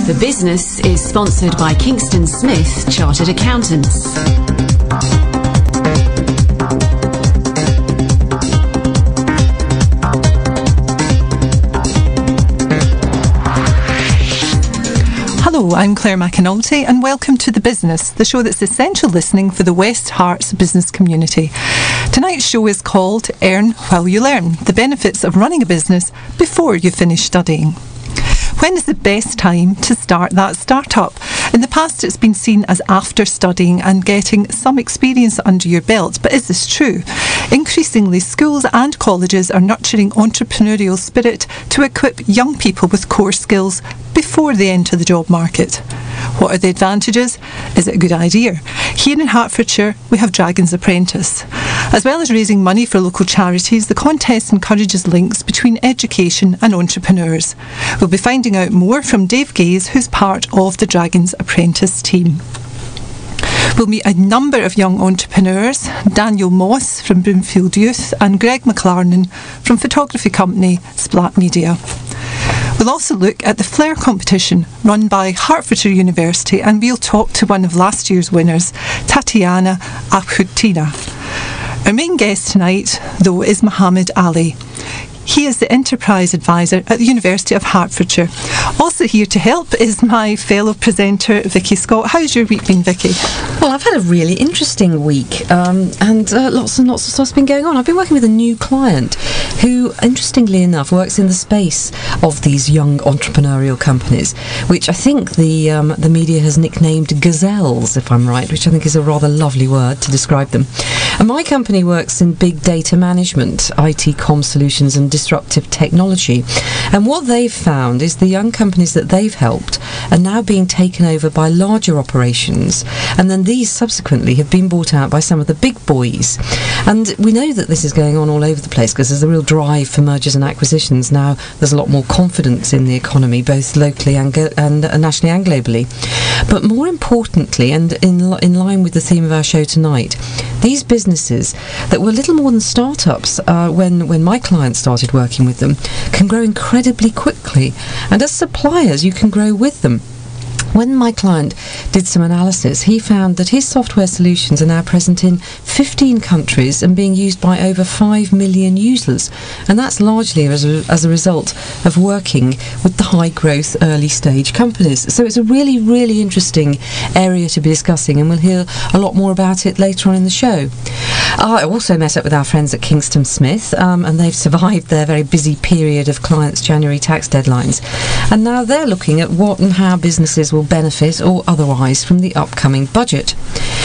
The Business is sponsored by Kingston Smith Chartered Accountants. Hello, I'm Clare McAnulty and welcome to The Business, the show that's essential listening for the West Herts business community. Tonight's show is called Earn While You Learn, the benefits of running a business before you finish studying. When is the best time to start that startup? In the past, it's been seen as after studying and getting some experience under your belt, but is this true? Increasingly, schools and colleges are nurturing entrepreneurial spirit to equip young people with core skills before they enter the job market. What are the advantages? Is it a good idea? Here in Hertfordshire, we have Dragon's Apprentice. As well as raising money for local charities, the contest encourages links between education and entrepreneurs. We'll be finding out more from Dave Gaze, who's part of the Dragon's Apprentice team. We'll meet a number of young entrepreneurs, Daniel Moss from Broomfield Youth and Greg McClarnon from photography company Splat Media. We'll also look at the Flare competition run by Hertfordshire University, and we'll talk to one of last year's winners, Tatjana Apukhtina. Our main guest tonight, though, is Mohammed Ali. He is the Enterprise Advisor at the University of Hertfordshire. Also here to help is my fellow presenter, Vicky Scott. How's your week been, Vicky? Well, I've had a really interesting week and lots and lots of stuff's been going on. I've been working with a new client who, interestingly enough, works in the space of these young entrepreneurial companies, which I think the media has nicknamed gazelles, if I'm right, which I think is a rather lovely word to describe them. And my company works in big data management, IT comm solutions and disruptive technology. And what they've found is the young companies that they've helped are now being taken over by larger operations, and then these subsequently have been bought out by some of the big boys. And we know that this is going on all over the place because there's a real drive for mergers and acquisitions. Now there's a lot more confidence in the economy, both locally and nationally and globally. But more importantly, and in line with the theme of our show tonight, these businesses that were little more than startups when my client started working with them can grow incredibly quickly, and as suppliers you can grow with them. When my client did some analysis, he found that his software solutions are now present in 15 countries and being used by over 5 million users. And that's largely as a result of working with the high-growth, early-stage companies. So it's a really, really interesting area to be discussing, and we'll hear a lot more about it later on in the show. I also met up with our friends at Kingston Smith, and they've survived their very busy period of clients' January tax deadlines. And now they're looking at what and how businesses will benefit or otherwise from the upcoming budget.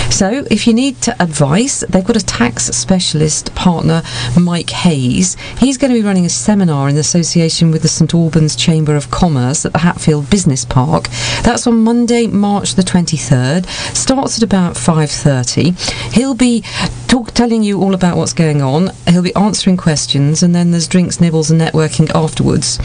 So if you need advice, they've got a tax specialist partner, Mike Hayes. He's going to be running a seminar in association with the St Albans Chamber of Commerce at the Hatfield Business Park. That's on Monday, March the 23rd. Starts at about 5:30. He'll be telling you all about what's going on. He'll be answering questions, and then there's drinks, nibbles and networking afterwards.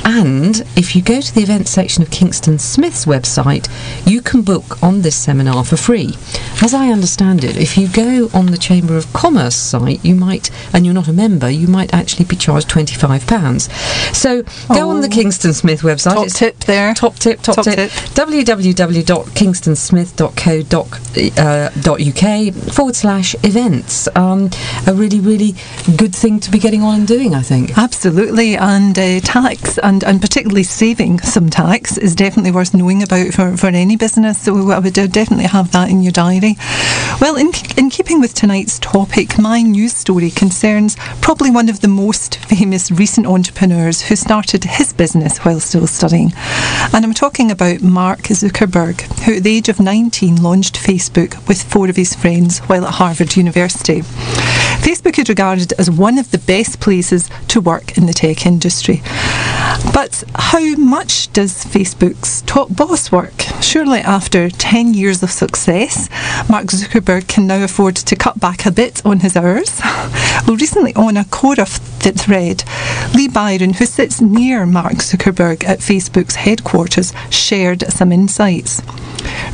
And if you go to the event section of Kingston Smith's website, you can book on this seminar for free. As I understand it, if you go on the Chamber of Commerce site, you might, and you're not a member, you might actually be charged £25. So go on the Kingston Smith website. Top tip there. Top tip. www.kingstonSmith.co.uk/events. A really, really good thing to be getting on and doing, I think. Absolutely, and tax, and particularly saving some tax, is definitely worth knowing about for any business, so I would definitely have that in your diary. Well, in keeping with tonight's topic, my news story concerns probably one of the most famous recent entrepreneurs who started his business while still studying. And I'm talking about Mark Zuckerberg, who at the age of 19 launched Facebook with 4 of his friends while at Harvard University. Facebook is regarded as one of the best places to work in the tech industry. But how much does Facebook's top boss work? Surely after 10 years of success, Mark Zuckerberg can now afford to cut back a bit on his hours. Well, recently on a Quora thread, Lee Byron, who sits near Mark Zuckerberg at Facebook's headquarters, shared some insights.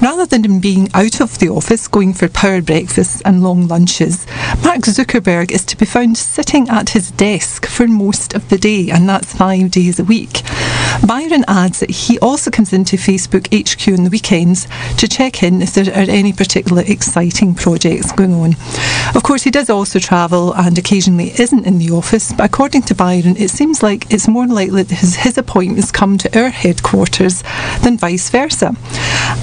Rather than him being out of the office, going for power breakfasts and long lunches, Mark Zuckerberg is to be found sitting at his desk for most of the day, and that's 5 days a week. Byron adds that he also comes into Facebook HQ on the weekends to check in if there are any particular exciting projects going on. Of course, he does also travel and occasionally isn't in the office, but according to Byron, it seems like it's more likely that his appointments come to our headquarters than vice versa.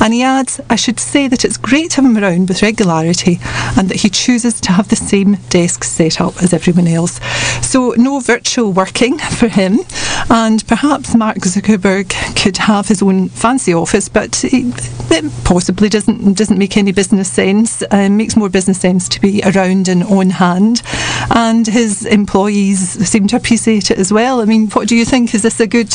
And he adds, I should say that it's great to have him around with regularity and that he chooses to have the same desk set up as everyone else. So no virtual working for him, and perhaps Mark Zuckerberg could have his own fancy office, but it possibly doesn't make any business sense. Makes more business sense to be around and on hand, and his employees seem to appreciate it as well. I mean, what do you think? Is this a good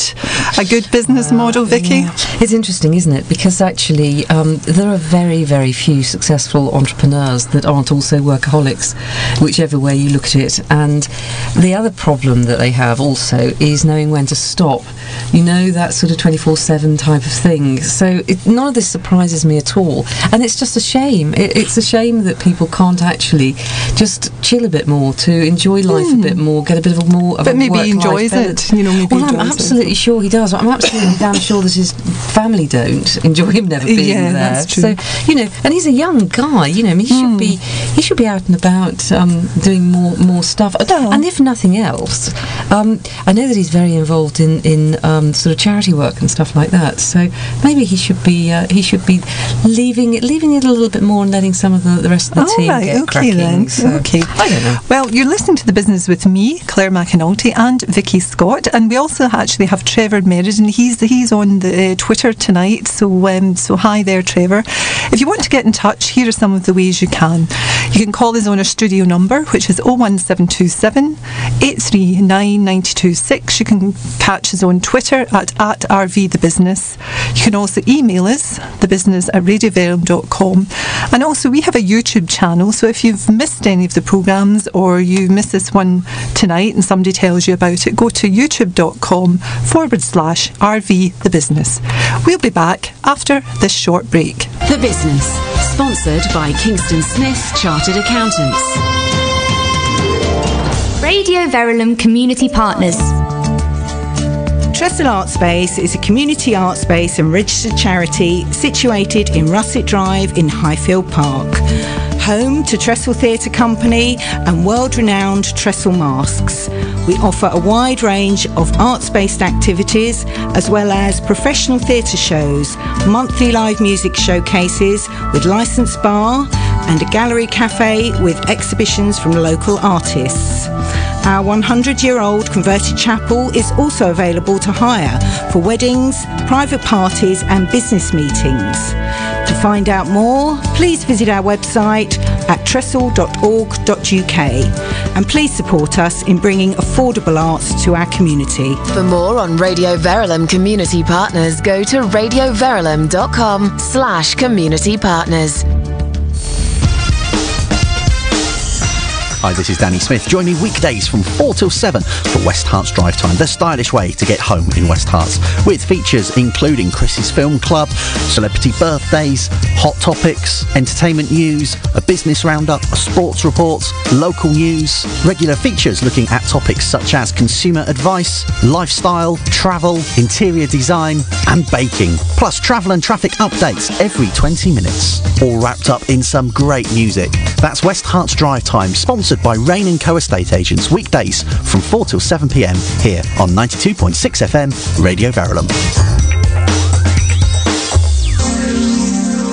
business model, Vicky? Yeah. It's interesting, isn't it? Because actually there are very, very few successful entrepreneurs that aren't also workaholics, whichever way you look at it. And the other problem that they have also is knowing when to stop. You know, that sort of 24/7 type of thing. So none of this surprises me at all. And it's just a shame. It's a shame that people can't actually just chill a bit more, to enjoy life a bit more, get a bit of more of but a maybe he enjoys balance. it. You know, maybe well, I'm absolutely sure he does. I'm absolutely damn sure that his family don't enjoy him never being there. That's true. So, you know, and he's a young guy. You know, I mean, he should be out and about doing more stuff. And if nothing else, I know that he's very involved in sort of charity work and stuff like that. So maybe he should be leaving it a little bit more and letting some of the rest of the team get cracking. Then. So, okay. I don't know. Well, you're listening to The Business with me, Clare McAnulty, and Vicky Scott, and we also actually have Trevor Merriden. He's on the Twitter tonight, so hi there, Trevor. If you want to get in touch, here are some of the ways you can. You can call us on our studio number, which is 01727 839 926. You can catch us on Twitter at RVTheBusiness. You can also email us, thebusiness@radioverulam.com. And also we have a YouTube channel, so if you've missed any of the programmes or you missed this one tonight and somebody tells you about it, go to youtube.com/RVTheBusiness. We'll be back after this short break. The Business, sponsored by Kingston Smith Chartered Accountants. Radio Verulam Community Partners. Trestle Art Space is a community art space and registered charity situated in Russet Drive in Highfield Park. Home to Trestle Theatre Company and world-renowned Trestle Masks. We offer a wide range of arts-based activities as well as professional theatre shows, monthly live music showcases with licensed bar and a gallery cafe with exhibitions from local artists. Our 100-year-old converted chapel is also available to hire for weddings, private parties and business meetings. To find out more, please visit our website at trestle.org.uk and please support us in bringing affordable arts to our community. For more on Radio Verulam Community Partners, go to radioverulam.com/community partners. Hi, this is Danny Smith. Join me weekdays from 4 till 7 for West Herts Drive Time, the stylish way to get home in West Herts, with features including Chris's Film Club, celebrity birthdays, hot topics, entertainment news, a business roundup, a sports report, local news, regular features looking at topics such as consumer advice, lifestyle, travel, interior design and baking, plus travel and traffic updates every 20 minutes, all wrapped up in some great music. That's West Herts Drive Time, sponsored by Rain & Co Estate Agents, weekdays from 4 till 7 p.m. here on 92.6 FM, Radio Verulam.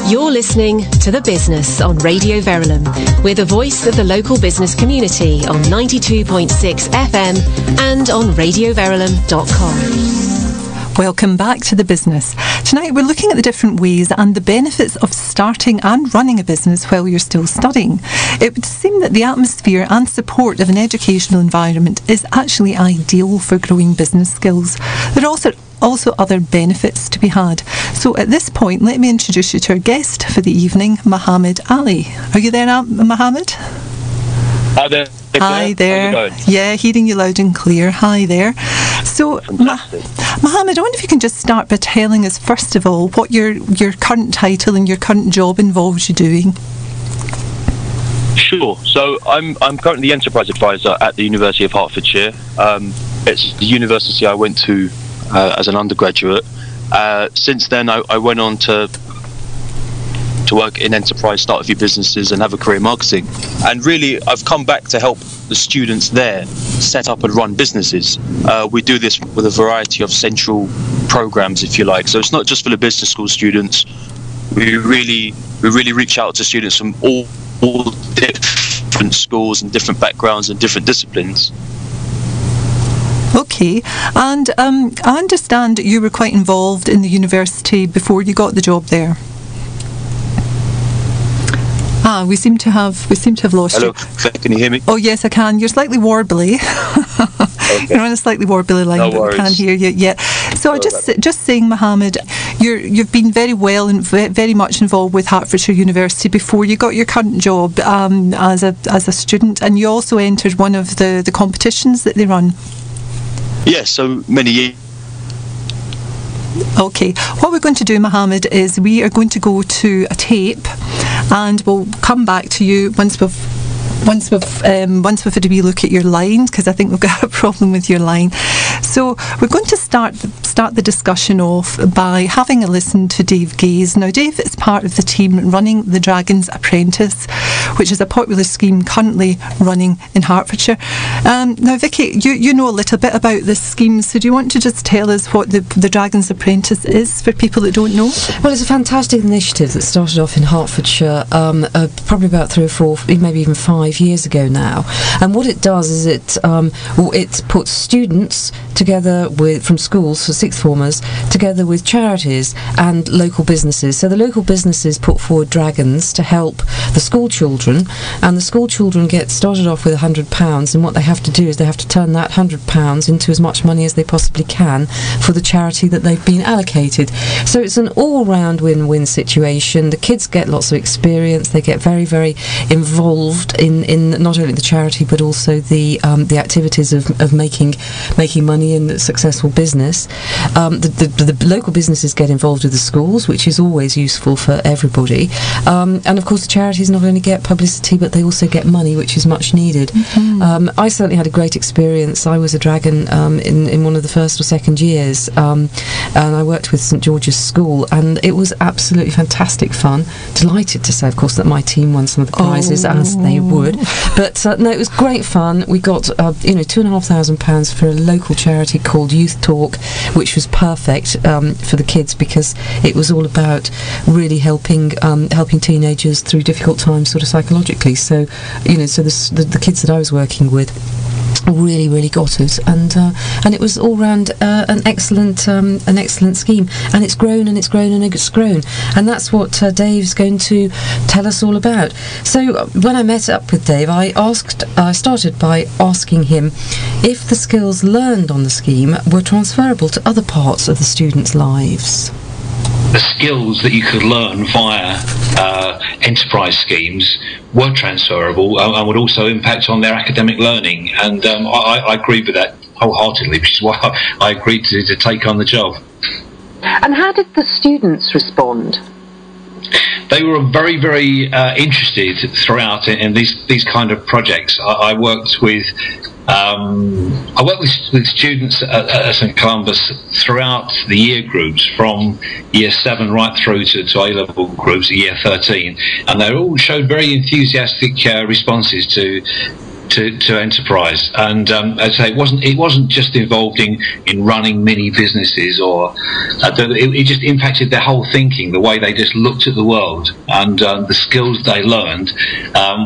You're listening to The Business on Radio Verulam. We're the voice of the local business community on 92.6 FM and on radioverulam.com. Welcome back to The Business. Tonight we're looking at the different ways and the benefits of starting and running a business while you're still studying. It would seem that the atmosphere and support of an educational environment is actually ideal for growing business skills. There are also other benefits to be had. So at this point, let me introduce you to our guest for the evening, Mohammed Ali. Are you there now, Mohammed? Hi there. Hi there. Yeah, hearing you loud and clear. Hi there. So, Mohammed, I wonder if you can just start by telling us, first of all, what your current title and your current job involves you doing. Sure. So I'm currently the enterprise advisor at the University of Hertfordshire. It's the university I went to as an undergraduate. Since then, I went on to work in enterprise, start a few businesses and have a career in marketing. And really, I've come back to help the students there set up and run businesses. We do this with a variety of central programs, if you like. So it's not just for the business school students. We really reach out to students from all different schools and different backgrounds and different disciplines. Okay, and I understand you were quite involved in the university before you got the job there. We seem to have lost Hello, you. can you hear me? Oh yes, I can. You're slightly warbly. Okay. You're on a slightly warbly line, but we can't hear you yet. So just saying, Mohammed, you've been very well and very much involved with Hertfordshire University before you got your current job as a student, and you also entered one of the competitions that they run. Yes, so many years. Okay, what we're going to do, Mohammed, is we are going to go to a tape, and we'll come back to you once we've had a wee look at your line, because I think we've got a problem with your line. So we're going to start the discussion off by having a listen to Dave Gaze. Now, Dave is part of the team running the Dragon's Apprentice, which is a popular scheme currently running in Hertfordshire. Now, Vicky, you know a little bit about this scheme, so do you want to just tell us what the Dragon's Apprentice is for people that don't know? Well, it's a fantastic initiative that started off in Hertfordshire probably about 3 or 4, maybe even 5 years ago now. And what it does is it puts students together from schools for sixth formers together with charities and local businesses. So the local businesses put forward dragons to help the school children, and the school children get started off with £100, and what they have to do is they have to turn that £100 into as much money as they possibly can for the charity that they've been allocated. So it's an all-round win-win situation. The kids get lots of experience. They get very, very involved in not only the charity but also the activities of making money in a successful business. The local businesses get involved with the schools, which is always useful for everybody. And of course the charities not only get publicity but they also get money, which is much needed. Mm-hmm. I certainly had a great experience. I was a dragon in one of the first or second years, and I worked with St George's School, and it was absolutely fantastic fun. Delighted to say, of course, that my team won some of the prizes, as they would. But no, it was great fun. We got £2,500 for a local charity called Youth Talk, which was perfect for the kids, because it was all about really helping teenagers through difficult times, sort of psychologically. So the kids that I was working with really got it, and it was all round an excellent scheme, and it's grown and it's grown and it's grown, and that's what Dave's going to tell us all about. So when I met up with Dave, I started by asking him if the skills learned on the scheme were transferable to other parts of the students' lives. The skills that you could learn via enterprise schemes were transferable and would also impact on their academic learning, and I agree with that wholeheartedly, which is why I agreed to take on the job. And how did the students respond? They were very, very interested throughout in these kind of projects. I worked with students at St Columbus throughout the year groups, from year 7 right through to A-level groups at year 13, and they all showed very enthusiastic responses to enterprise. And as I say, it wasn't just involved in running mini businesses, or it just impacted their whole thinking, the way they just looked at the world, and the skills they learned.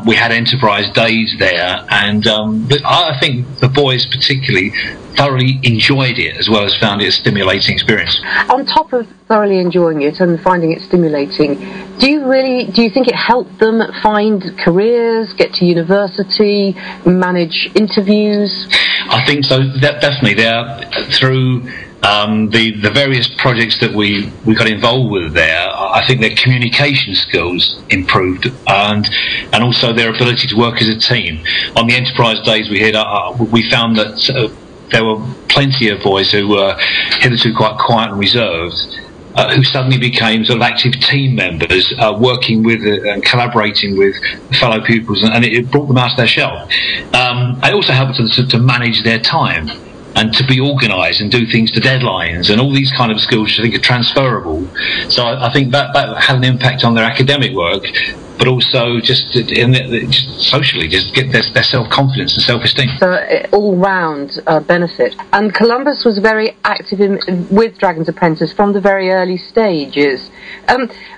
We had enterprise days there, and but I think the boys particularly thoroughly enjoyed it, as well as found it a stimulating experience. On top of thoroughly enjoying it and finding it stimulating, do you think it helped them find careers, get to university, manage interviews? I think so. Definitely. Through the various projects that we got involved with there, I think their communication skills improved, and also their ability to work as a team. On the enterprise days we had, we found that there were plenty of boys who were hitherto quite quiet and reserved, who suddenly became sort of active team members, working with and collaborating with fellow pupils, and it brought them out of their shell. It also helped them to manage their time. and to be organised and do things to deadlines and all these kind of skills which I think are transferable. So I think that had an impact on their academic work, but also just socially, just get their self-confidence and self-esteem. So all-round benefit. And Columbus was very active with Dragon's Apprentice from the very early stages.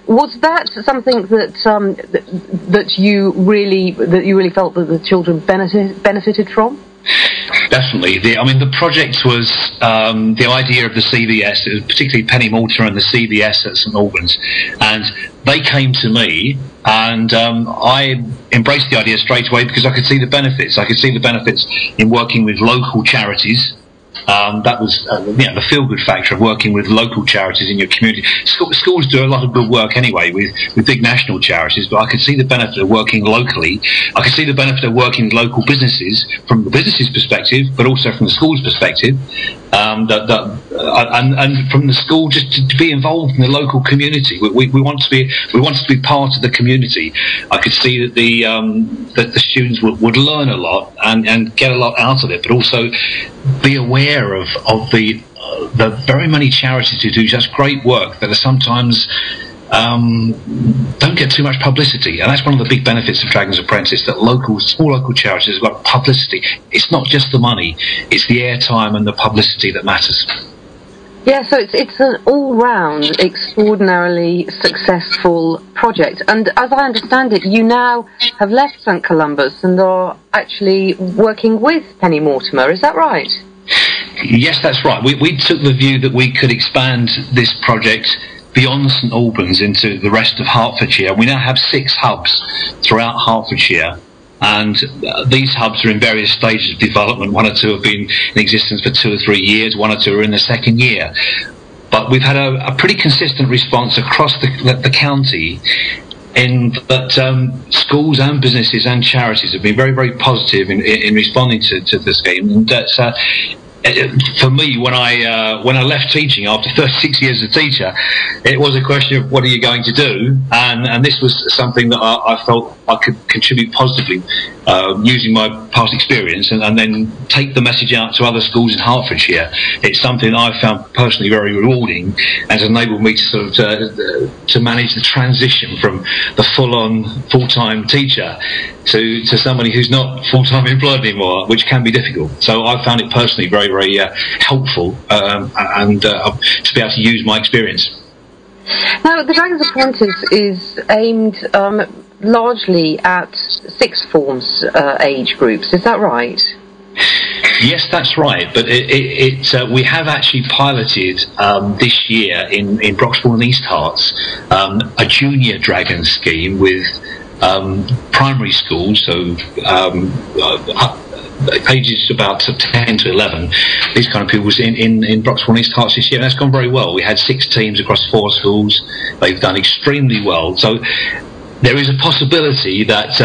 Was that something that you really felt that the children benefited from? Definitely. The project was the idea of the CBS, particularly Penny Mortimer and the CBS at St Albans, and they came to me, and I embraced the idea straight away because I could see the benefits. I could see the benefits in working with local charities. That was the feel-good factor of working with local charities in your community. Schools do a lot of good work anyway with big national charities, but I could see the benefit of working locally. I could see the benefit of working with local businesses from the business's perspective, but also from the school's perspective, and from the school just to be involved in the local community. We wanted to be part of the community. I could see that the students would learn a lot and get a lot out of it, but also be aware of the very many charities who do just great work that are sometimes don't get too much publicity, and that's one of the big benefits of Dragon's Apprentice, that small local charities have got publicity. It's not just the money, it's the airtime and the publicity that matters. Yeah, so it's an all-round, extraordinarily successful project. And as I understand it, you now have left St Columbus and are actually working with Penny Mortimer. Is that right? Yes, that's right. We took the view that we could expand this project beyond St Albans into the rest of Hertfordshire. We now have 6 hubs throughout Hertfordshire. And these hubs are in various stages of development. 1 or 2 have been in existence for 2 or 3 years. 1 or 2 are in the second year. But we've had a pretty consistent response across the county, in that schools and businesses and charities have been very, very positive in responding to the scheme. And that's for me, when I left teaching after 36 years as a teacher, it was a question of what are you going to do, and this was something that I felt I could contribute positively, using my past experience, and then take the message out to other schools in Hertfordshire. It's something I found personally very rewarding, and has enabled me to sort of to manage the transition from the full-time teacher to somebody who's not full-time employed anymore, which can be difficult. So I found it personally very, very helpful, and to be able to use my experience. Now, the Dragon's Apprentice is aimed largely at sixth forms age groups. Is that right? Yes, that's right. But we have actually piloted this year in Broxbourne and East Herts a junior dragon scheme with primary schools, so ages about 10 to 11, these kind of pupils in Broxbourne and East Herts this year, and that's gone very well. We had 6 teams across 4 schools. They've done extremely well. So there is a possibility that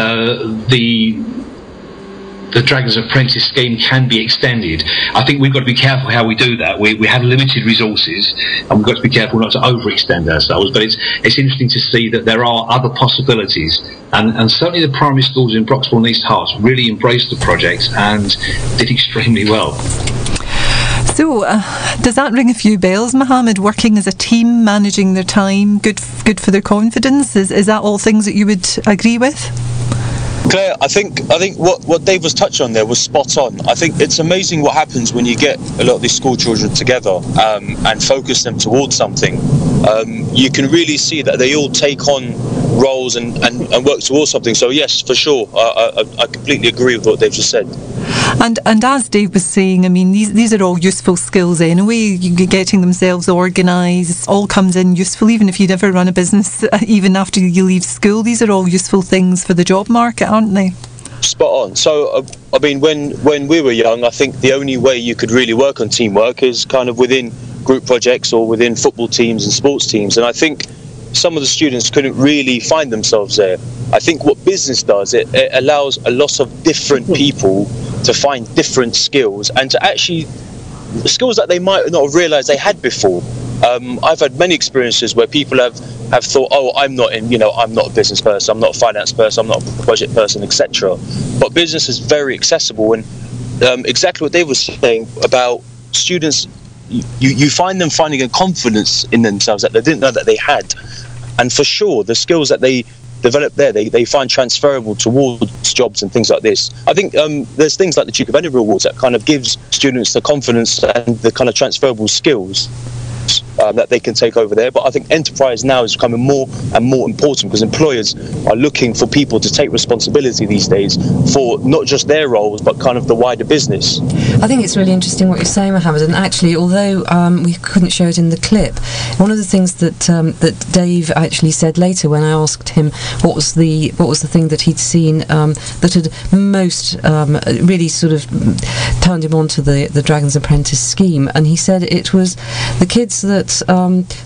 the Dragon's Apprentice scheme can be extended. I think we've got to be careful how we do that. We have limited resources, and we've got to be careful not to overextend ourselves. But it's interesting to see that there are other possibilities, and certainly the primary schools in Broxbourne and East Herts really embraced the project and did extremely well. So, does that ring a few bells, Mohammed? Working as a team, managing their time, good for their confidence. Is that all things that you would agree with? Claire, I think what Dave was touching on there was spot on. I think it's amazing what happens when you get a lot of these school children together and focus them towards something. You can really see that they all take on roles and work towards something. So yes, for sure, I completely agree with what Dave just said. And as Dave was saying, I mean, these are all useful skills anyway. Getting themselves organised all comes in useful, even if you never run a business, even after you leave school. These are all useful things for the job market, aren't they? Spot on. So, I mean, when we were young, I think the only way you could really work on teamwork is kind of within group projects or within football teams and sports teams. And I think some of the students couldn't really find themselves there. I think what business does, it allows a lot of different people to find different skills and to actually skills that they might not have realised they had before. I've had many experiences where people have thought, oh, I'm not a business person, I'm not a finance person, I'm not a project person, etc. But business is very accessible, and exactly what Dave was saying about students. You find them finding a confidence in themselves that they didn't know that they had, and for sure the skills that they develop there, they find transferable towards jobs and things like this. I think there's things like the Duke of Edinburgh Awards that kind of gives students the confidence and the kind of transferable skills that they can take over there. But I think enterprise now is becoming more and more important because employers are looking for people to take responsibility these days for not just their roles but kind of the wider business. I think it's really interesting what you're saying, Mohammed, and actually, although we couldn't show it in the clip, one of the things that that Dave actually said later when I asked him what was the thing that he'd seen that had most really sort of turned him on to the Dragon's Apprentice scheme, and he said it was the kids that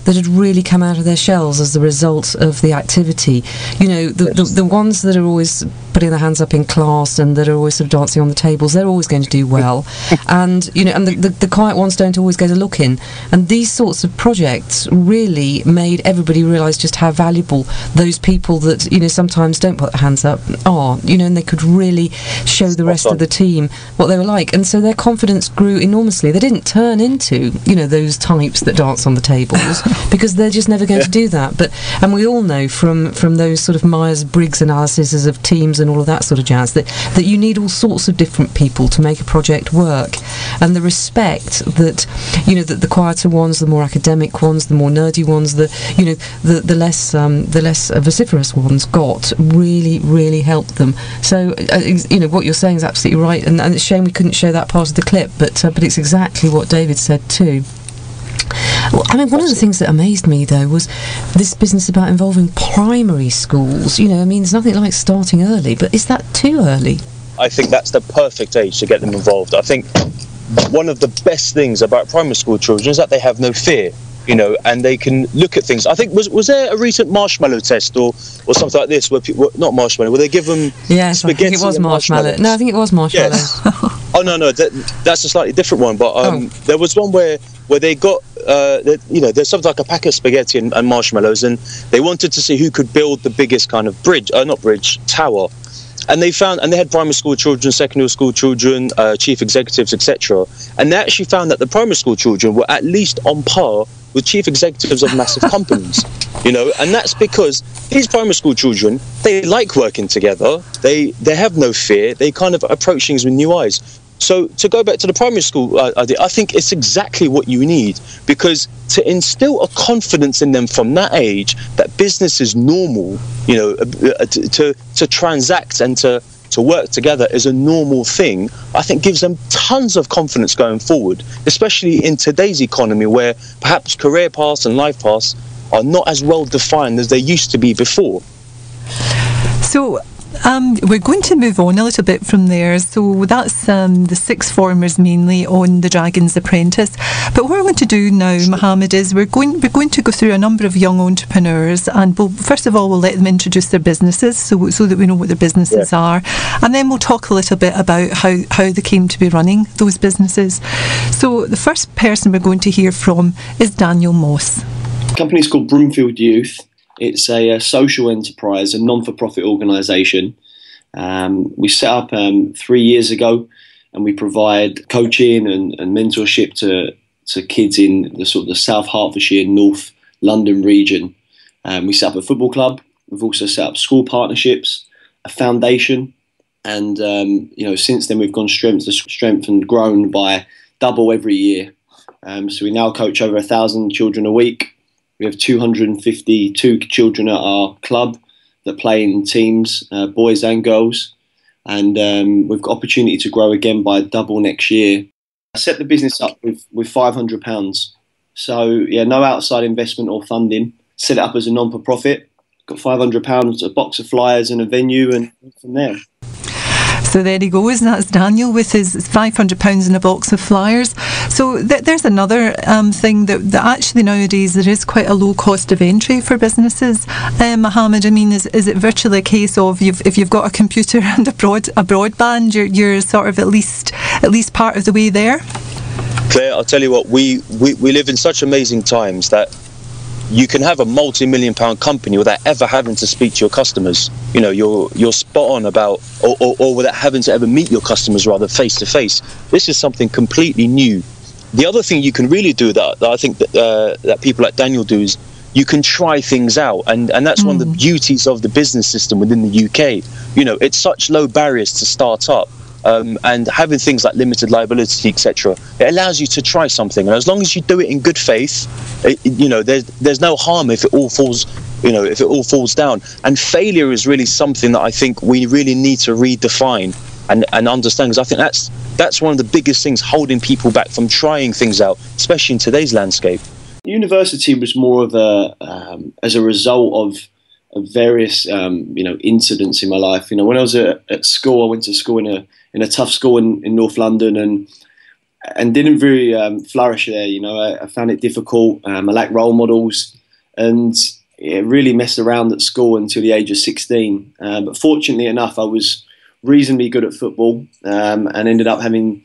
had really come out of their shells as the result of the activity. You know, the ones that are always putting their hands up in class and that are always sort of dancing on the tables, they're always going to do well. And you know, and the quiet ones don't always get a look in. And these sorts of projects really made everybody realise just how valuable those people that, you know, sometimes don't put their hands up are. You know, and they could really show the rest of the team what they were like. And so their confidence grew enormously. They didn't turn into, you know, those types that dance on the tables because they're just never going to do that. And we all know from those sort of Myers-Briggs analyses of teams and all of that sort of jazz that you need all sorts of different people to make a project work. And the respect that, you know, that the quieter ones, the more academic ones, the more nerdy ones, the less vociferous ones got really helped them. So you know, what you're saying is absolutely right, and it's a shame we couldn't show that part of the clip, but it's exactly what David said too. Well, I mean, one of the things that amazed me, though, was this business about involving primary schools. You know, I mean, there's nothing like starting early, but is that too early? I think that's the perfect age to get them involved. I think one of the best things about primary school children is that they have no fear, you know, and they can look at things. I think, was there a recent marshmallow test or something like this where people, not marshmallow, where they give them spaghetti? I think it was marshmallow. No, I think it was marshmallow. Yes. Oh, no, that's a slightly different one, but there was one where they got, you know, there's something like a pack of spaghetti and marshmallows, and they wanted to see who could build the biggest kind of tower. And they had primary school children, secondary school children, chief executives, etc. And they actually found that the primary school children were at least on par with chief executives of massive companies, you know, and that's because these primary school children, they like working together, they have no fear, they kind of approach things with new eyes. So to go back to the primary school idea, I think it's exactly what you need, because to instill a confidence in them from that age that business is normal, you know, to transact and to work together is a normal thing, I think gives them tons of confidence going forward, especially in today's economy where perhaps career paths and life paths are not as well defined as they used to be before. So we're going to move on a little bit from there. So that's the sixth formers mainly on the Dragon's Apprentice. But what we're going to do now, Mohammed, is we're going to go through a number of young entrepreneurs, and first of all we'll let them introduce their businesses so that we know what their businesses are, and then we'll talk a little bit about how they came to be running those businesses. So the first person we're going to hear from is Daniel Moss. The company's called Broomfield Youth. It's a social enterprise, a non-for-profit organisation. We set up 3 years ago, and we provide coaching and mentorship to kids in the sort of the South Hertfordshire, North London region. We set up a football club. We've also set up school partnerships, a foundation, and you know, since then we've gone strength to strength and grown by double every year. So we now coach over 1,000 children a week. We have 252 children at our club that play in teams, boys and girls. And we've got opportunity to grow again by double next year. I set the business up with £500. So, yeah, no outside investment or funding. Set it up as a non-for-profit. Got £500, a box of flyers and a venue, and from there. So there he goes, and that's Daniel with his £500 in a box of flyers. So there's another thing that actually nowadays there is quite a low cost of entry for businesses. Mohammed, I mean, is it virtually a case of if you've got a computer and a broadband, you're sort of at least part of the way there? Claire, I'll tell you what, we live in such amazing times that you can have a multi-million pound company without ever having to speak to your customers. You know, you're spot on about, or without having to ever meet your customers, rather, face to face. This is something completely new. The other thing you can really do that I think that people like Daniel do is you can try things out, and that's one of the beauties of the business system within the UK. You know, it's such low barriers to start up. And having things like limited liability, etc., it allows you to try something, and as long as you do it in good faith, there's no harm if it all falls down. And failure is really something that I think we really need to redefine and understand, because I think that's one of the biggest things holding people back from trying things out, especially in today's landscape. University was more of as a result of various incidents in my life. You know, when I was at school, I went to school in a tough school in North London, and didn't really flourish there. You know, I found it difficult. I lacked role models, and it really messed around at school until the age of 16. But fortunately enough, I was reasonably good at football, and ended up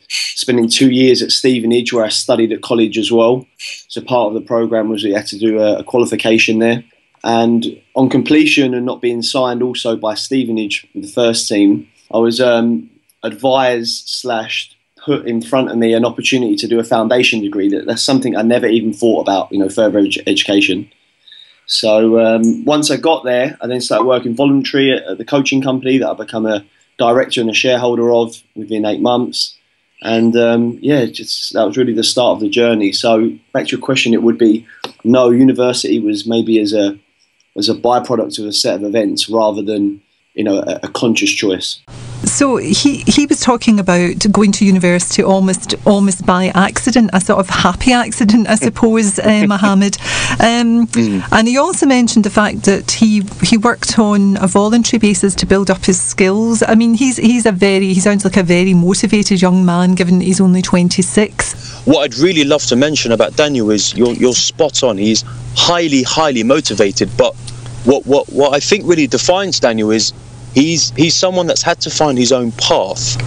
spending 2 years at Stevenage, where I studied at college as well. So part of the programme was we had to do a qualification there. And on completion and not being signed also by Stevenage with the first team, I was advised / put in front of me an opportunity to do a foundation degree. That's something I never even thought about, further education. So once I got there, I then started working voluntary at the coaching company that I become a director and a shareholder of within 8 months. And that was really the start of the journey. So back to your question, it would be no, university was maybe as a byproduct of a set of events rather than a conscious choice. So he was talking about going to university almost by accident, a sort of happy accident, I suppose, Mohammed. And he also mentioned the fact that he worked on a voluntary basis to build up his skills. I mean, he sounds like a very motivated young man, given that he's only 26. What I'd really love to mention about Daniel is you're spot on. He's highly, highly motivated. But what I think really defines Daniel is he's someone that's had to find his own path,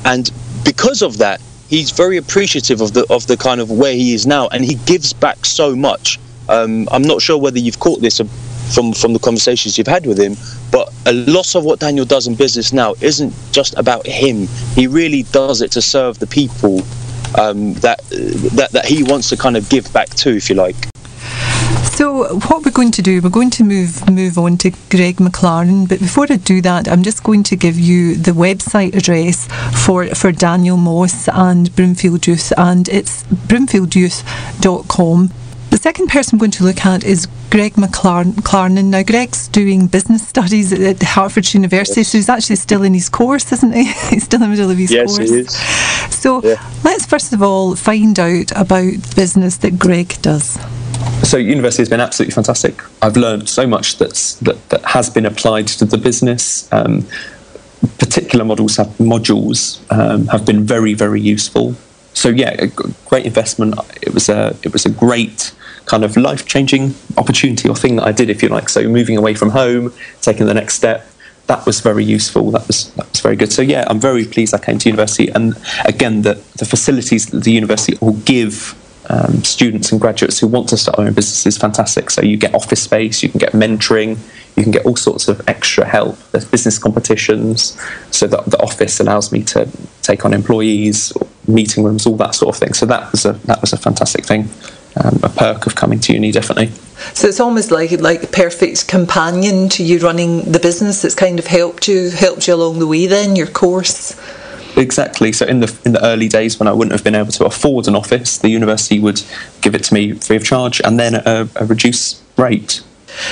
and because of that, he's very appreciative of the kind of where he is now, and he gives back so much. I'm not sure whether you've caught this from the conversations you've had with him, but a lot of what Daniel does in business now isn't just about him. He really does it to serve the people that he wants to kind of give back to, if you like. So what we're going to do, we're going to move on to Greg McClarnon, but before I do that, I'm just going to give you the website address for Daniel Moss and Broomfield Youth, and it's broomfieldyouth.com. The second person I'm going to look at is Greg McClarnon. Now, Greg's doing business studies at Hertfordshire University, so he's actually still in his course, isn't he? He's still in the middle of his course. Yes, he is. So let's first of all find out about the business that Greg does. So university has been absolutely fantastic. I've learned so much that has been applied to the business. Particular modules have been very, very useful. So yeah, a great investment. It was a great kind of life-changing opportunity or thing that I did, if you like. So moving away from home, taking the next step, that was very useful. That was very good. So yeah, I'm very pleased I came to university. And again, the facilities that the university will give students and graduates who want to start their own business is fantastic. So you get office space, you can get mentoring, you can get all sorts of extra help. There's business competitions, so that the office allows me to take on employees, meeting rooms, all that sort of thing. So that was a fantastic thing, a perk of coming to uni, definitely. So it's almost like the perfect companion to you running the business. It's kind of helped you along the way. Then your course. Exactly. So in the early days when I wouldn't have been able to afford an office, the university would give it to me free of charge and then a reduced rate.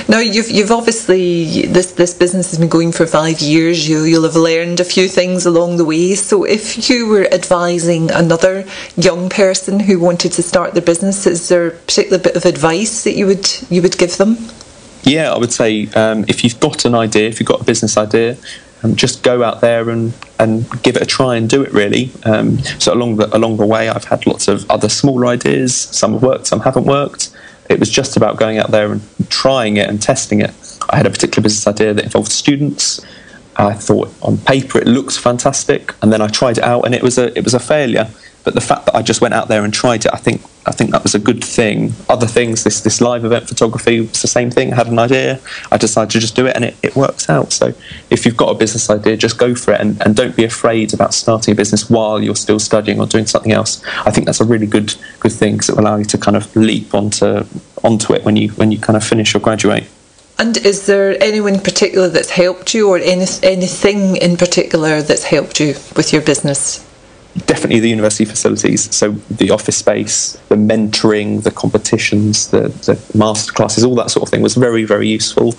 Now you've obviously this business has been going for 5 years. You'll have learned a few things along the way. So if you were advising another young person who wanted to start their business, is there a particular bit of advice that you would give them? Yeah, I would say if you've got an idea, if you've got a business idea, just go out there and give it a try and do it, really. So along the way, I've had lots of other smaller ideas. Some have worked, some haven't worked. It was just about going out there and trying it and testing it. I had a particular business idea that involved students. I thought on paper it looked fantastic, and then I tried it out and it was a failure. But the fact that I just went out there and tried it, I think that was a good thing. Other things, this live event photography was the same thing. I had an idea, I decided to just do it, and it works out. So if you've got a business idea, just go for it, and don't be afraid about starting a business while you're still studying or doing something else. I think that's a really good thing, because it will allow you to kind of leap onto it when you kind of finish or graduate. And is there anyone in particular that's helped you, or anything in particular that's helped you with your business? Definitely the university facilities, so the office space, the mentoring, the competitions, the master classes, all that sort of thing was very, very useful.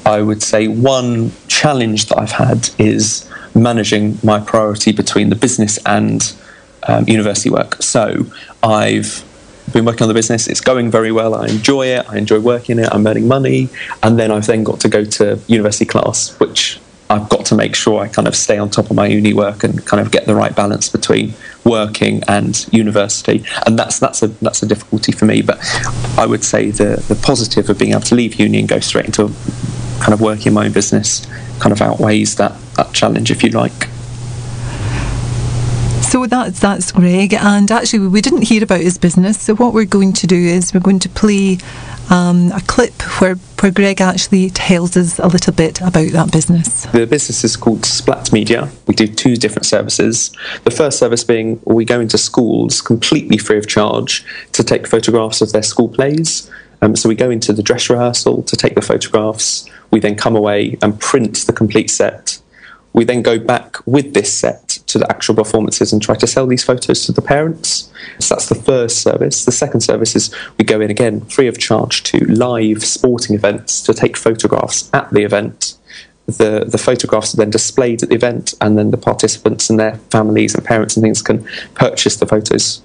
I would say one challenge that I've had is managing my priority between the business and university work. So I've been working on the business, it's going very well, I enjoy it, I enjoy working it, I'm earning money, and then I've then got to go to university class, which I've got to make sure I kind of stay on top of my uni work and kind of get the right balance between working and university, and that's a difficulty for me. But I would say the positive of being able to leave uni and go straight into kind of working my own business kind of outweighs that challenge, if you like. So that's Greg, and actually we didn't hear about his business, so what we're going to do is we're going to play a clip where Greg actually tells us a little bit about that business. The business is called Splat Media. We do 2 different services. The first service being we go into schools completely free of charge to take photographs of their school plays. So we go into the dress rehearsal to take the photographs. We then come away and print the complete set. We then go back with this set to the actual performances and try to sell these photos to the parents. So that's the first service. The second service is we go in again free of charge to live sporting events to take photographs at the event. The photographs are then displayed at the event, and then the participants and their families and parents and things can purchase the photos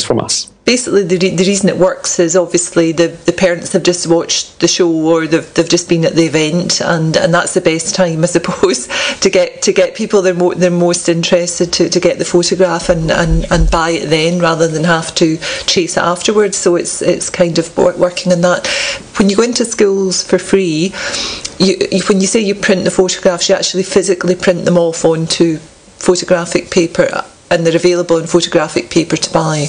from us. Basically, the reason it works is obviously the parents have just watched the show, or they've just been at the event, and that's the best time, I suppose, to get people they're most interested to get the photograph and buy it then, rather than have to chase it afterwards. So it's kind of working on that. When you go into schools for free, when you say you print the photographs, you actually physically print them off onto photographic paper, and they're available in photographic paper to buy.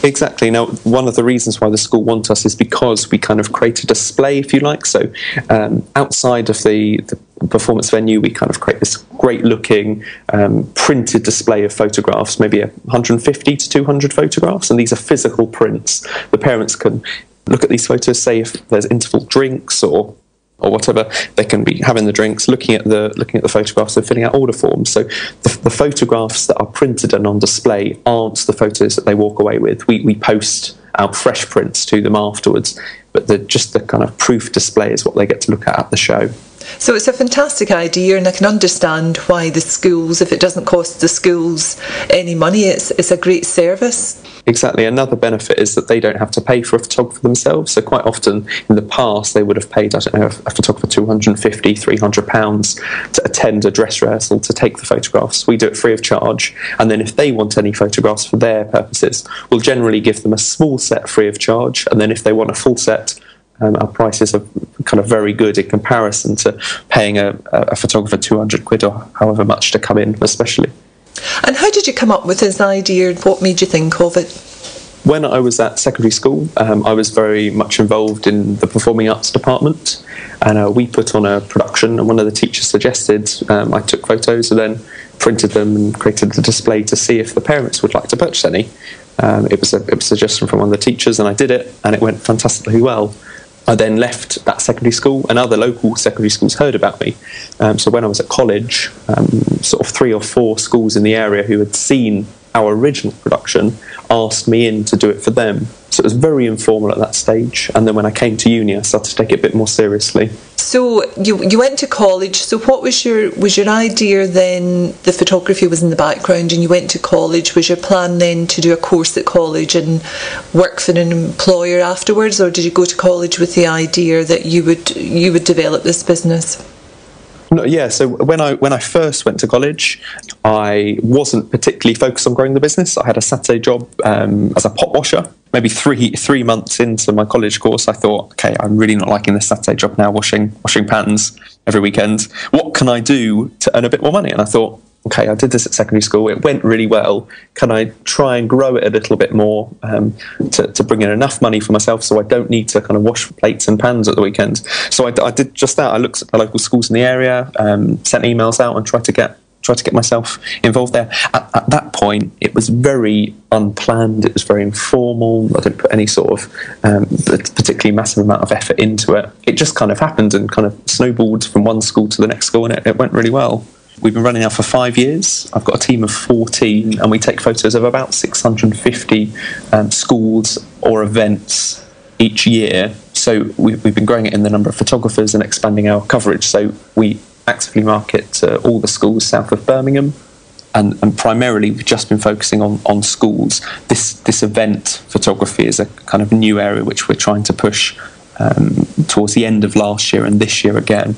Exactly. Now, one of the reasons why the school want us is because we kind of create a display, if you like. So outside of the performance venue, we kind of create this great looking printed display of photographs, maybe 150 to 200 photographs, and these are physical prints. The parents can look at these photos, say if there's interval drinks or whatever, they can be having the drinks, looking at the photographs and filling out order forms. So the photographs that are printed and on display aren't the photos that they walk away with. We post our fresh prints to them afterwards, but just the kind of proof display is what they get to look at the show. So it's a fantastic idea, and I can understand why the schools, if it doesn't cost the schools any money, it's a great service. Exactly. Another benefit is that they don't have to pay for a photographer themselves. So quite often in the past they would have paid, I don't know, a photographer £250, £300 to attend a dress rehearsal to take the photographs. We do it free of charge, and then if they want any photographs for their purposes, we'll generally give them a small set free of charge, and then if they want a full set, our prices are kind of very good in comparison to paying a photographer £200 or however much to come in, especially. And how did you come up with this idea? What made you think of it? When I was at secondary school, I was very much involved in the performing arts department, and we put on a production, and one of the teachers suggested I took photos and then printed them and created the display to see if the parents would like to purchase any. It was a suggestion from one of the teachers, and I did it, and it went fantastically well. I then left that secondary school, and other local secondary schools heard about me. So when I was at college, sort of 3 or 4 schools in the area who had seen our original production asked me in to do it for them. So it was very informal at that stage, and then when I came to uni I started to take it a bit more seriously. So you went to college, so what was your idea then? The photography was in the background and you went to college. Was your plan then to do a course at college and work for an employer afterwards, or did you go to college with the idea that you would develop this business? No, yeah, so when I first went to college, I wasn't particularly focused on growing the business. I had a Saturday job as a pot washer. Maybe three months into my college course, I thought, okay, I'm really not liking this Saturday job now, washing pans every weekend. What can I do to earn a bit more money? And I thought, okay, I did this at secondary school, it went really well, can I try and grow it a little bit more to bring in enough money for myself so I don't need to kind of wash plates and pans at the weekend? So I did just that. I looked at the local schools in the area, sent emails out and tried to get myself involved there. At that point, it was very unplanned, it was very informal, I didn't put any sort of particularly massive amount of effort into it. It just kind of happened and kind of snowballed from one school to the next school, and it went really well. We've been running now for 5 years. I've got a team of 14, and we take photos of about 650 schools or events each year. So we've been growing it in the number of photographers and expanding our coverage. So we actively market to all the schools south of Birmingham, and primarily we've just been focusing on schools. This event photography is a kind of new area which we're trying to push towards the end of last year and this year again.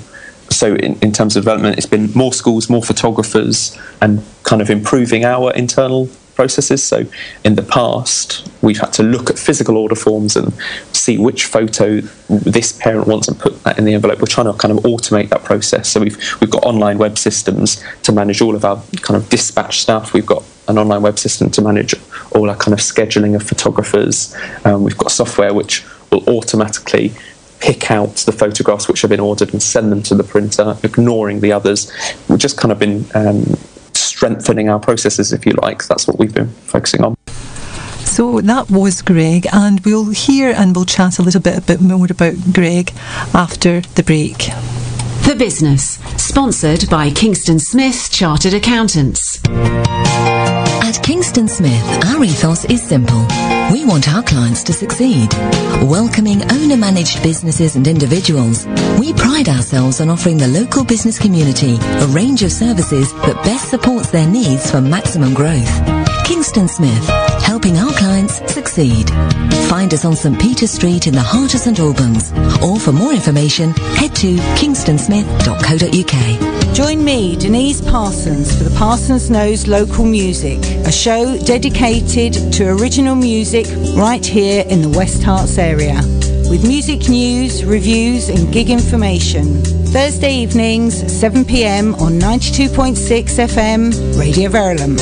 So in terms of development, it's been more schools, more photographers, and kind of improving our internal processes. So in the past, we've had to look at physical order forms and see which photo this parent wants and put that in the envelope. We're trying to kind of automate that process. So we've got online web systems to manage all of our kind of dispatch stuff. We've got an online web system to manage all our kind of scheduling of photographers. We've got software which will automatically pick out the photographs which have been ordered and send them to the printer, ignoring the others. We've just kind of been strengthening our processes, if you like. That's what we've been focusing on. So that was Greg, and we'll hear and we'll chat a little bit more about Greg after the break. The Business, sponsored by Kingston Smith Chartered Accountants. At Kingston Smith, our ethos is simple. We want our clients to succeed. Welcoming owner-managed businesses and individuals, we pride ourselves on offering the local business community a range of services that best supports their needs for maximum growth. Kingston Smith, helping our clients succeed. Find us on St Peter Street in the heart of St Albans, or for more information, head to kingstonsmith.co.uk. Join me, Denise Parsons, for the Parsons Knows Local Music, a show dedicated to original music right here in the West Herts area, with music news, reviews and gig information. Thursday evenings, 7 p.m. on 92.6 FM, Radio Verulam.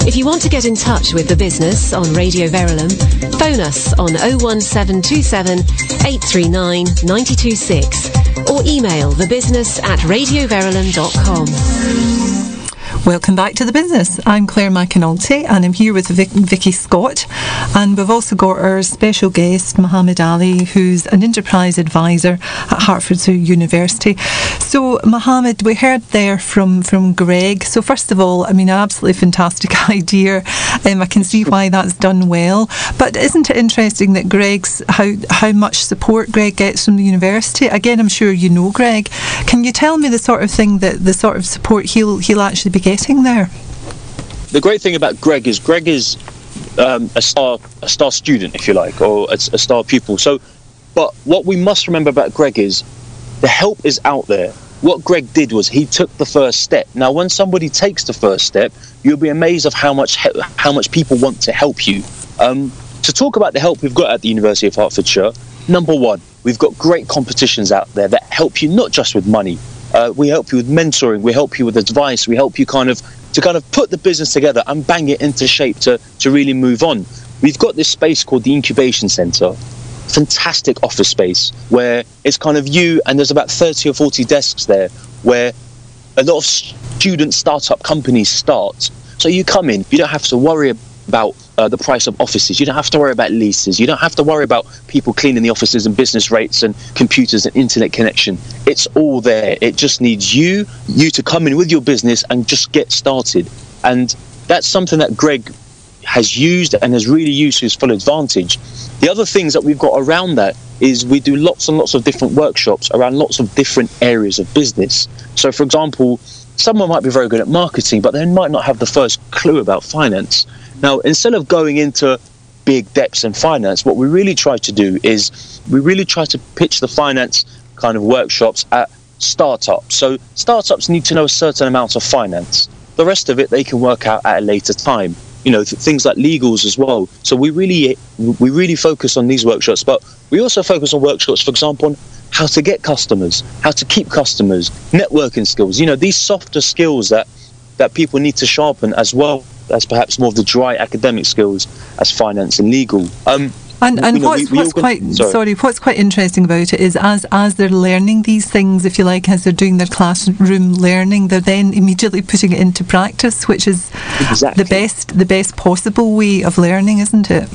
If you want to get in touch with The Business on Radio Verulam, phone us on 01727 839 926 or email thebusiness@radioverulam.com. Welcome back to The Business. I'm Clare McAnulty, and I'm here with Vicky Scott, and we've also got our special guest Mohammed Ali, who's an enterprise advisor at Hertfordshire University. So Mohammed, we heard there from Greg. So first of all, I mean, an absolutely fantastic idea. I can see why that's done well, but isn't it interesting that Greg's how much support Greg gets from the university? Again, I'm sure you know Greg. Can you tell me the sort of support he'll actually be getting there? The great thing about Greg is a star student, if you like, or a star pupil. So, but what we must remember about Greg is the help is out there. What Greg did was he took the first step. Now, when somebody takes the first step, you'll be amazed of how much people want to help you. To talk about the help we've got at the University of Hertfordshire, number one, we've got great competitions out there that help you not just with money. We help you with mentoring, we help you with advice, we help you to put the business together and bang it into shape to really move on. We've got this space called the Incubation Centre, fantastic office space where it's you, and there's about 30 or 40 desks there where a lot of student startup companies start. So you come in, you don't have to worry about the price of offices, you don't have to worry about leases, you don't have to worry about people cleaning the offices and business rates and computers and internet connection. It's all there. It just needs you to come in with your business and just get started. And that's something that Greg has used and has really used to his full advantage. The other things that we've got around that is we do lots and lots of different workshops around lots of different areas of business. So for example, someone might be very good at marketing, but they might not have the first clue about finance. Now, instead of going into big depths in finance, what we really try to do is we really try to pitch the finance workshops at startups. So startups need to know a certain amount of finance. The rest of it they can work out at a later time. Things like legals as well. So we really focus on these workshops, but we also focus on workshops, for example, on how to get customers, how to keep customers, networking skills, these softer skills that people need to sharpen, as well as perhaps more of the dry academic skills as finance and legal. What's quite interesting about it is as they're learning these things, if you like, as they're doing their classroom learning, they're then immediately putting it into practice, which is the best possible way of learning, isn't it?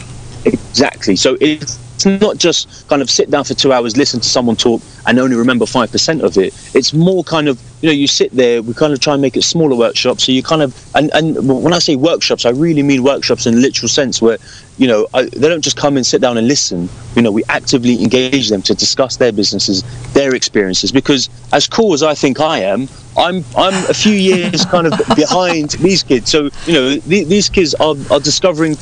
Exactly. So it's not just kind of sit down for 2 hours, listen to someone talk and only remember 5% of it. It's more kind of, you sit there, we kind of try and make it smaller workshops. So you kind of, and when I say workshops, I really mean workshops in the literal sense where, they don't just come and sit down and listen. We actively engage them to discuss their businesses, their experiences, because as cool as I think I am, I'm a few years kind of behind these kids. So, these kids are discovering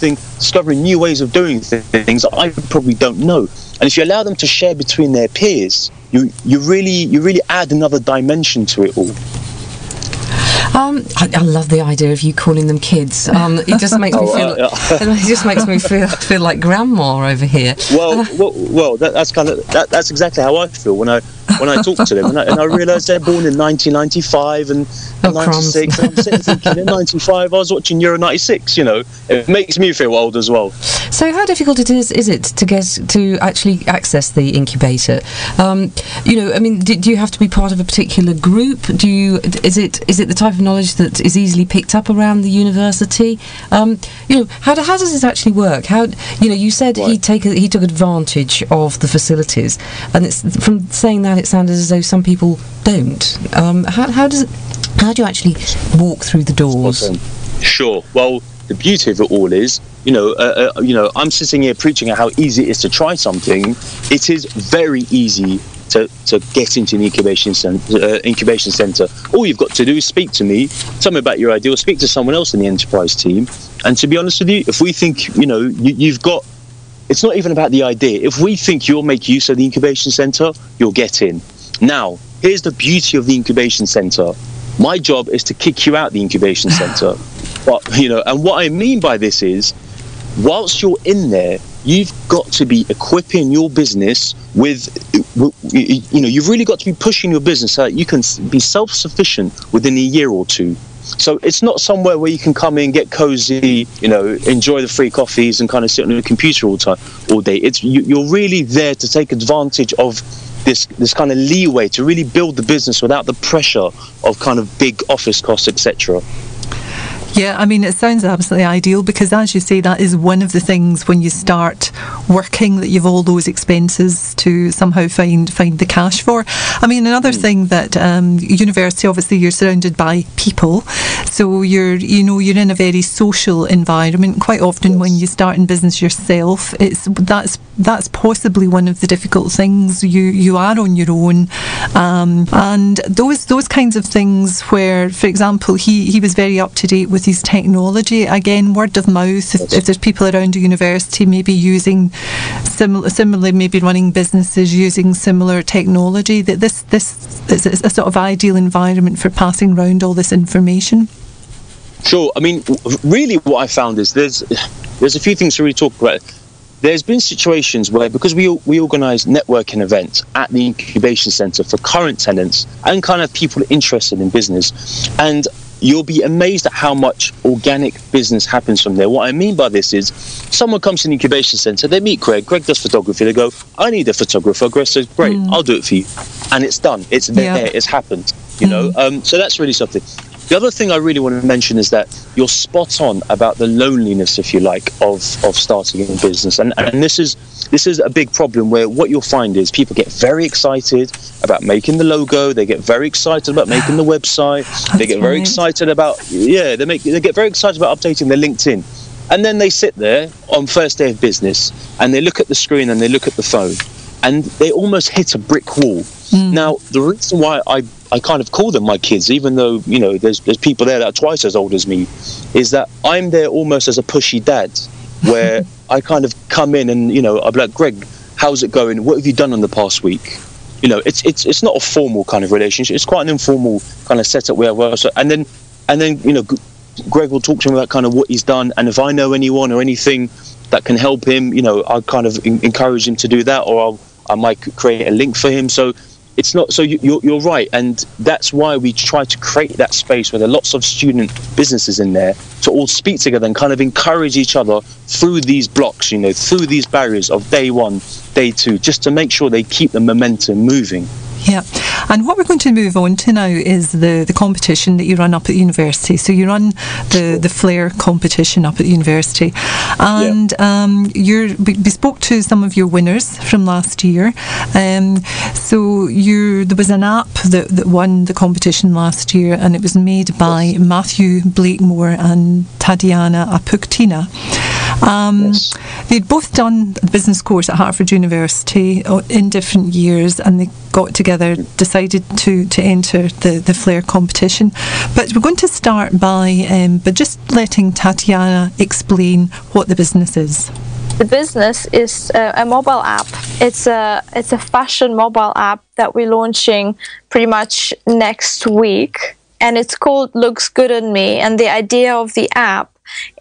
new ways of doing things that I probably don't know. And if you allow them to share between their peers, you really add another dimension to it all. I love the idea of you calling them kids. It just makes me feel. It just makes me feel like grandma over here. Well, that's exactly how I feel when I talk to them, and I realise they're born in 1995 and 96. I'm sitting thinking, in 95 I was watching Euro 96. It makes me feel old as well. So how difficult is it to actually access the incubator? Do you have to be part of a particular group? Is it the type of knowledge that is easily picked up around the university? How does this actually work? You said he took advantage of the facilities, and it's from saying that it sounded as though some people don't. How do you actually walk through the doors? Awesome. Sure. Well, the beauty of it all is, I'm sitting here preaching at how easy it is to try something. It is very easy to get into an incubation centre. All you've got to do is speak to me, tell me about your idea, or speak to someone else in the enterprise team. And to be honest with you, if we think, you've got, it's not even about the idea. If we think you'll make use of the incubation centre, you'll get in. Now, here's the beauty of the incubation centre. My job is to kick you out the incubation centre. But, and what I mean by this is, whilst you're in there, you've got to be equipping your business with, you've really got to be pushing your business so that you can be self-sufficient within a year or two. So it's not somewhere where you can come in, get cozy, enjoy the free coffees and kind of sit on the computer all day. It's you're really there to take advantage of this kind of leeway to really build the business without the pressure of kind of big office costs, etc. Yeah, it sounds absolutely ideal because, as you say, that is one of the things when you start working that you've all those expenses to somehow find the cash for. Another thing that university, obviously, you're surrounded by people, so you're in a very social environment. Quite often, when you start in business yourself, that's possibly one of the difficult things. You are on your own, and those kinds of things where, for example, he was very up to date with his technology. Again, word of mouth, if there's people around a university maybe using similarly, maybe running businesses using similar technology, that this is a sort of ideal environment for passing around all this information. Sure. Really what I found is there's a few things to really talk about. There's been situations where, because we organise networking events at the incubation centre for current tenants and kind of people interested in business, and you'll be amazed at how much organic business happens from there. What I mean by this is, someone comes to the incubation centre, they meet Greg does photography, they go, I need a photographer. Greg says, great, I'll do it for you. And it's done, it's there, it's happened, so that's really something. The other thing I really want to mention is that you're spot on about the loneliness, if you like, of starting a business. And this is a big problem where what you'll find is people get very excited about making the logo, they get very excited about making the website, they get very excited about, they get very excited about updating their LinkedIn. And then they sit there on first day of business and they look at the screen and they look at the phone and they almost hit a brick wall. Now, the reason why I kind of call them my kids, even though, there's people there that are twice as old as me, is that I'm there almost as a pushy dad, where I kind of come in and, I'll be like, Greg, how's it going? What have you done in the past week? It's not a formal kind of relationship. It's quite an informal kind of setup where and then Greg will talk to him about kind of what he's done, and if I know anyone or anything that can help him, I'll kind of encourage him to do that, or I might create a link for him. So it's not, so you're right, and that's why we try to create that space where there are lots of student businesses in there to all speak together and kind of encourage each other through these blocks, you know, through these barriers of day one, day two, just to make sure they keep the momentum moving. Yeah, and what we're going to move on to now is the competition that you run up at the university. So you run the Flair competition up at the university, and we spoke to some of your winners from last year. So there was an app that won the competition last year, and it was made by Matthew Blakemore and Tatjana Apukhtina. They'd both done a business course at Hertford University in different years, and they got together, decided to enter the Flair competition. But we're going to start by just letting Tatjana explain what the business is. The business is a mobile app. It's a fashion mobile app that we're launching pretty much next week, and it's called Looks Good on Me. And the idea of the app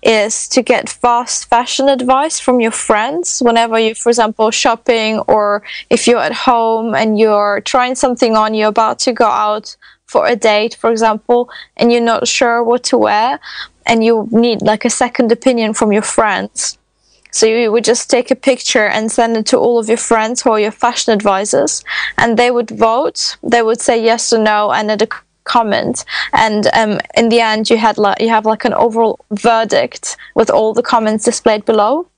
is to get fast fashion advice from your friends whenever you're, for example, shopping, or if you're at home and you're trying something on, you're about to go out for a date, for example, and you're not sure what to wear, and you need like a second opinion from your friends. So you would just take a picture and send it to all of your friends who are your fashion advisors, and they would vote. They would say yes or no, and add a comment, and in the end you have like an overall verdict with all the comments displayed below.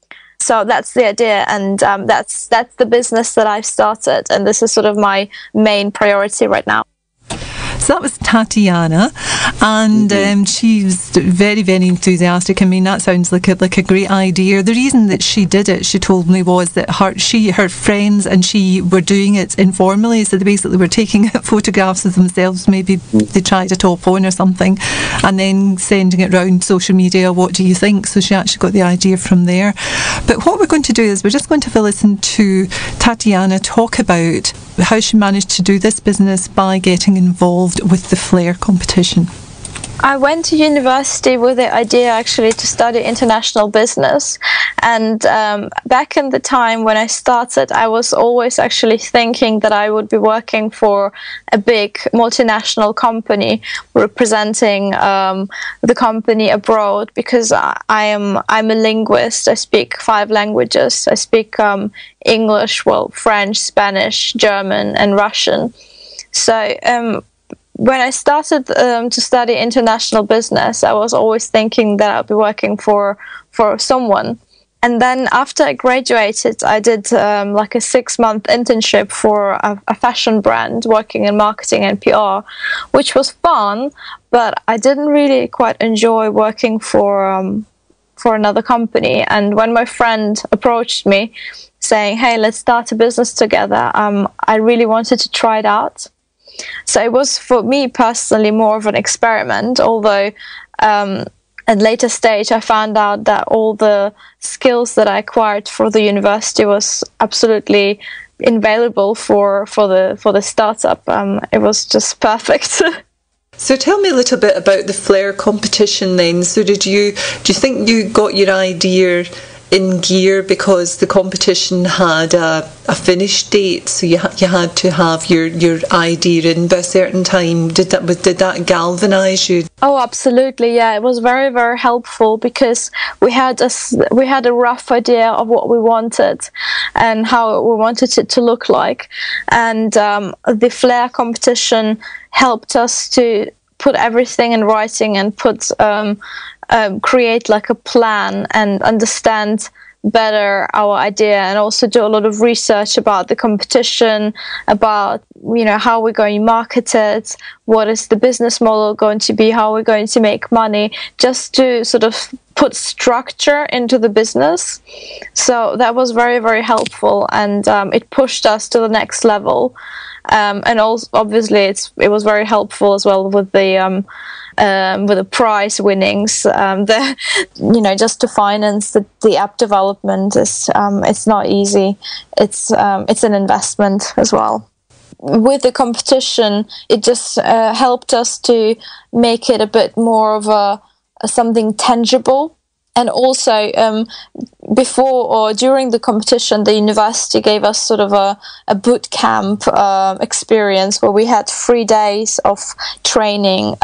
So that's the idea, and that's the business that I've started, and this is sort of my main priority right now. So that was Tatjana, and she was very, very enthusiastic. I mean, that sounds like a great idea. The reason that she did it, she told me, was that her friends and she were doing it informally. So they basically were taking photographs of themselves. Maybe they tried a top on or something, and then sending it round social media. What do you think? So she actually got the idea from there. But what we're going to do is we're just going to have a listen to Tatjana talk about how she managed to do this business by getting involved with the Flair competition. I went to university with the idea actually to study international business, and back in the time when I started, I was always actually thinking that I would be working for a big multinational company representing the company abroad, because I'm a linguist. I speak 5 languages. I speak English, French, Spanish, German and Russian. So when I started to study international business, I was always thinking that I'll be working for someone. And then after I graduated, I did like a 6-month internship for a fashion brand, working in marketing and PR, which was fun, but I didn't really quite enjoy working for another company. And when my friend approached me saying, "Hey, let's start a business together," I really wanted to try it out. So it was, for me personally, more of an experiment, although at a later stage I found out that all the skills that I acquired for the university was absolutely invaluable for the startup. It was just perfect. So tell me a little bit about the Flair competition then. So do you think you got your idea in gear because the competition had a finish date, so you had to have your idea in by a certain time? Did that galvanise you? Oh, absolutely, yeah. It was very, very helpful, because we had a rough idea of what we wanted and how we wanted it to look like, and the Flair competition helped us to put everything in writing and create like a plan and understand better our idea, and also do a lot of research about the competition, about how we're going to market it, what is the business model going to be, how we're going to make money, just to sort of put structure into the business. So that was very, very helpful, and it pushed us to the next level. And also, obviously, it was very helpful as well with the prize winnings. Just to finance the app development is it's not easy. It's an investment as well. With the competition, it just helped us to make it a bit more of something tangible. And also, before or during the competition, the university gave us sort of a boot camp experience where we had 3 days of training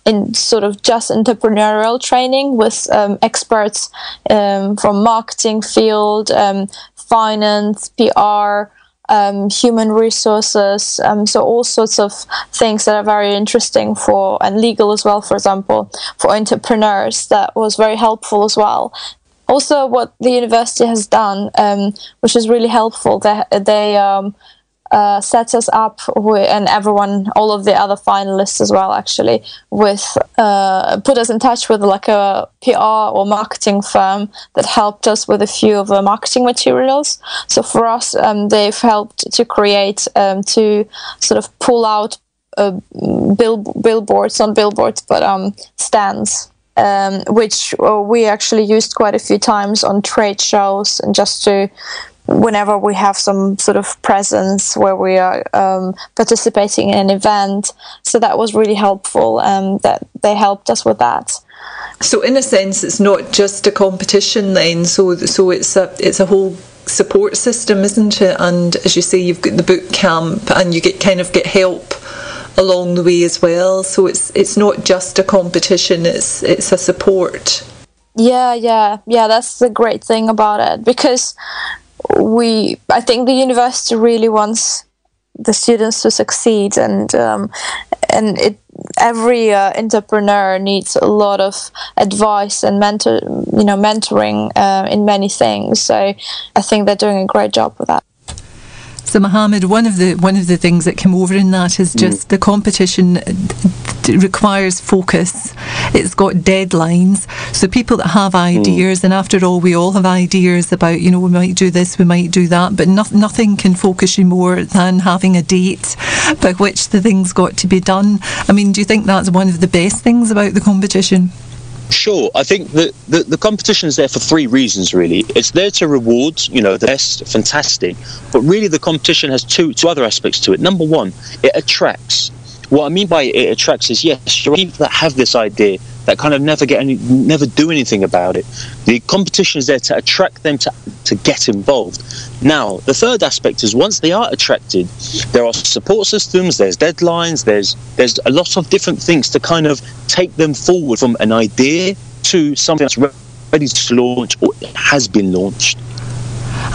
in sort of just entrepreneurial training with experts from marketing field, finance, PR, human resources, so all sorts of things that are very interesting for, and legal as well, for example, for entrepreneurs. That was very helpful as well. Also, what the university has done, which is really helpful, they set us up with, and everyone, all of the other finalists as well, actually, with put us in touch with like a PR or marketing firm that helped us with a few of the marketing materials. So for us, they've helped to create, to sort of pull out billboards, not billboards, but stands. Which we actually used quite a few times on trade shows, and just to, whenever we have some sort of presence where we are participating in an event. So that was really helpful, that they helped us with that. So in a sense, it's not just a competition then, so it's a whole support system, isn't it? And as you say, you've got the boot camp, and you get help along the way as well. So it's not just a competition; it's a support. Yeah. That's the great thing about it, because I think the university really wants the students to succeed, and every entrepreneur needs a lot of advice and mentoring in many things. So I think they're doing a great job with that. So Mohammed, one of the things that came over in that is just the competition requires focus. It's got deadlines. So people that have ideas, and after all, we all have ideas about, we might do this, we might do that, but nothing can focus you more than having a date by which the thing's got to be done. I mean, do you think that's one of the best things about the competition? Sure. I think that the competition is there for 3 reasons, really. It's there to reward, the best, fantastic. But really, the competition has two other aspects to it. Number one, it attracts. What I mean by it attracts is, yes, you're people that have this idea that kind of never do anything about it. The competition is there to attract them to get involved. Now, the third aspect is, once they are attracted, there are support systems, there's deadlines, there's a lot of different things to kind of take them forward from an idea to something that's ready to launch or has been launched.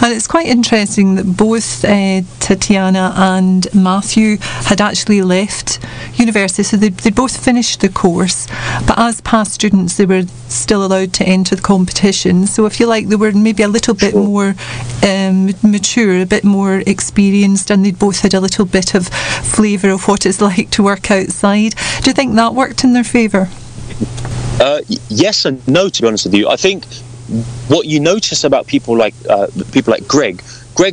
And it's quite interesting that both Tatjana and Matthew had actually left university, so they'd both finished the course, but as past students they were still allowed to enter the competition. So I feel like they were maybe a little bit more mature, a bit more experienced, and they'd both had a little bit of flavour of what it's like to work outside. Do you think that worked in their favour? Yes and no, to be honest with you. I think what you notice about people like Greg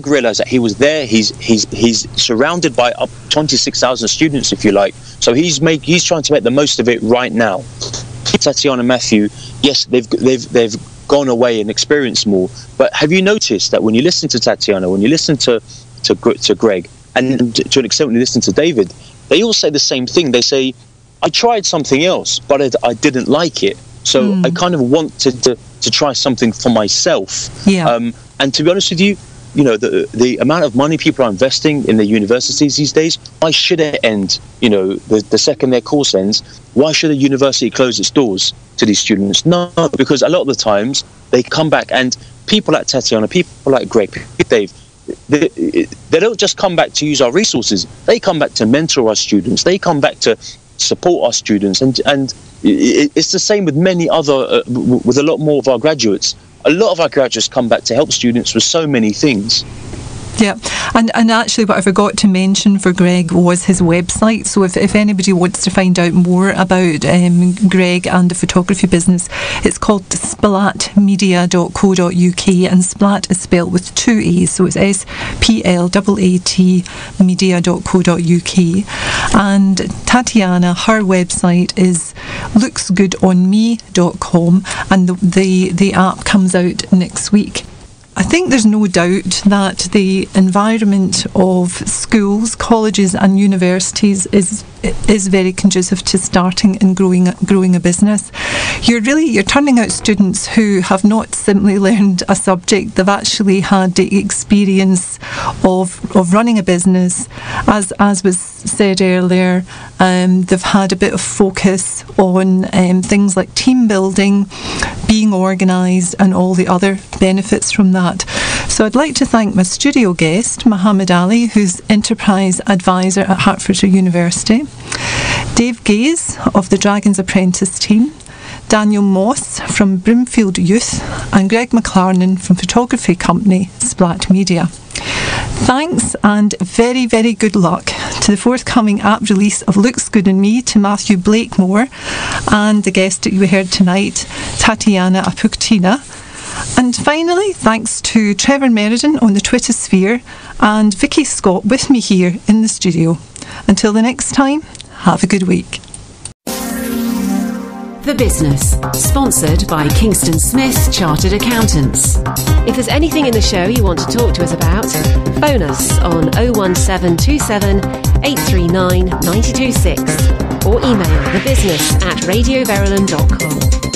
realised that he was there. He's surrounded by up 26,000 students, if you like. So he's trying to make the most of it right now. Tatjana and Matthew, yes, they've gone away and experienced more. But have you noticed that when you listen to Tatjana, when you listen to Greg, and to an extent when you listen to David, they all say the same thing. They say, I tried something else, but I didn't like it. So I kind of wanted to try something for myself. Yeah. And to be honest with you, the amount of money people are investing in the universities these days, why should it end? The second their course ends, why should a university close its doors to these students? No, because a lot of the times they come back, and people like Tatjana, people like Greg, Dave, they don't just come back to use our resources. They come back to mentor our students. They come back to support our students, and it's the same with many other, with a lot more of our graduates. A lot of our graduates come back to help students with so many things. Yeah, and actually what I forgot to mention for Greg was his website. So if anybody wants to find out more about Greg and the photography business, it's called splatmedia.co.uk, and Splat is spelled with 2 A's, so it's SPLAT media.co.uk. And Tatjana, her website is looksgoodonme.com, and the app comes out next week. I think there's no doubt that the environment of schools, colleges and universities is very conducive to starting and growing a business. You're turning out students who have not simply learned a subject, they've actually had the experience of running a business. As was said earlier, they've had a bit of focus on things like team building, being organised and all the other benefits from that. So I'd like to thank my studio guest, Mohammed Ali, who's Enterprise Advisor at Hertfordshire University, Dave Gaze of the Dragon's Apprentice team, Daniel Moss from Broomfield Youth, and Greg McClarnon from photography company Splat Media. Thanks and very, very good luck to the forthcoming app release of Looks Good on Me to Matthew Blakemore and the guest that you heard tonight, Tatjana Apukhtina. And finally, thanks to Trevor Merriden on the Twitter sphere and Vicky Scott with me here in the studio. Until the next time, have a good week. The Business, sponsored by Kingston Smith Chartered Accountants. If there's anything in the show you want to talk to us about, phone us on 01727 839 926 or email thebusiness@radioverulam.com.